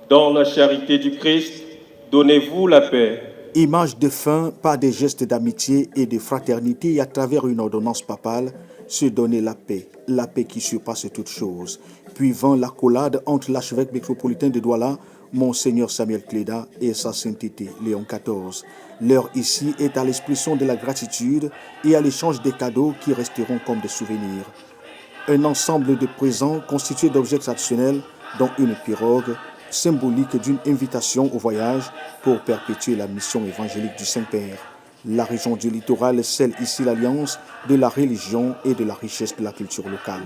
Dans la charité du Christ, donnez-vous la paix. Image de fin par des gestes d'amitié et de fraternité et à travers une ordonnance papale, se donner la paix qui surpasse toute chose. Puis vint l'accolade entre l'archevêque métropolitain de Douala, Monseigneur Samuel Cléda, et sa sainteté Léon XIV. L'heure ici est à l'expression de la gratitude et à l'échange des cadeaux qui resteront comme des souvenirs. Un ensemble de présents constitué d'objets traditionnels, dont une pirogue, symbolique d'une invitation au voyage pour perpétuer la mission évangélique du Saint-Père. La région du littoral scelle ici l'alliance de la religion et de la richesse de la culture locale.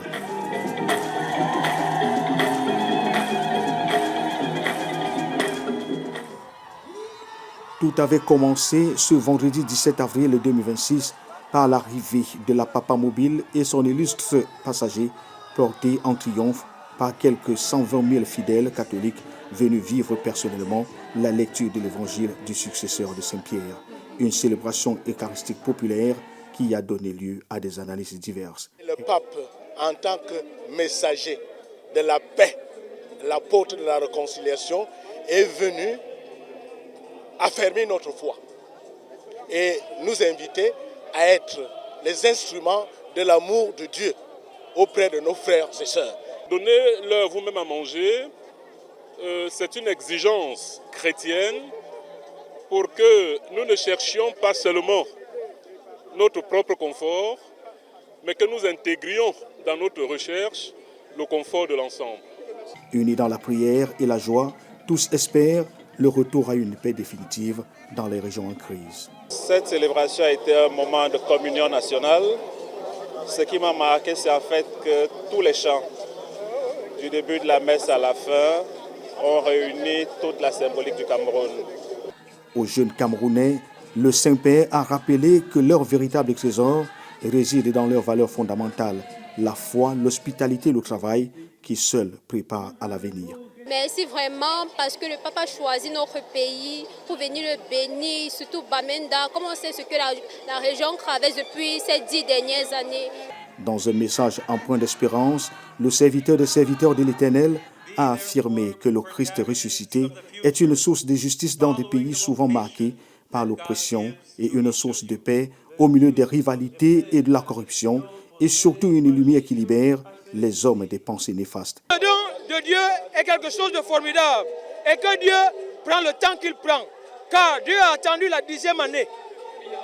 Tout avait commencé ce vendredi 17 avril 2026 par l'arrivée de la Papa Mobile et son illustre passager porté en triomphe par quelques 120 000 fidèles catholiques venus vivre personnellement la lecture de l'évangile du successeur de Saint-Pierre. Une célébration eucharistique populaire qui a donné lieu à des analyses diverses. Le pape, en tant que messager de la paix, l'apôtre de la réconciliation, est venu affermir notre foi et nous inviter à être les instruments de l'amour de Dieu auprès de nos frères et sœurs. Donnez-leur vous-même à manger, c'est une exigence chrétienne pour que nous ne cherchions pas seulement notre propre confort, mais que nous intégrions dans notre recherche le confort de l'ensemble. Unis dans la prière et la joie, tous espèrent le retour à une paix définitive dans les régions en crise. Cette célébration a été un moment de communion nationale. Ce qui m'a marqué, c'est en fait que tous les chants, du début de la messe à la fin, ont réuni toute la symbolique du Cameroun. Aux jeunes Camerounais, le Saint-Père a rappelé que leur véritable trésor réside dans leurs valeurs fondamentales, la foi, l'hospitalité et le travail, qui seuls préparent à l'avenir. Merci vraiment parce que le Papa a choisi notre pays pour venir le bénir, surtout Bamenda, comme on sait ce que la région traverse depuis ces 10 dernières années. Dans un message empreint d'espérance, le serviteur des serviteurs de l'Éternel a affirmé que le Christ ressuscité est une source de justice dans des pays souvent marqués par l'oppression et une source de paix au milieu des rivalités et de la corruption et surtout une lumière qui libère les hommes des pensées néfastes. Le don de Dieu est quelque chose de formidable et que Dieu prend le temps qu'il prend, car Dieu a attendu la 10e année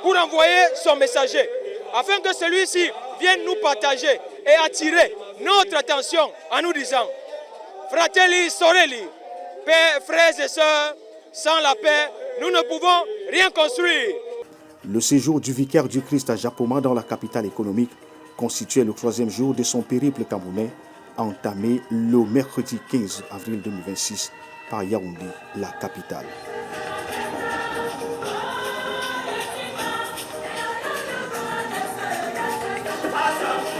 pour envoyer son messager, afin que celui-ci vienne nous partager et attirer notre attention en nous disant « Fratelli, sorelli, père, frères et sœurs, sans la paix, nous ne pouvons rien construire. » Le séjour du vicaire du Christ à Japoma dans la capitale économique constituait le 3e jour de son périple camerounais, entamé le mercredi 15 avril 2026 par Yaoundé, la capitale.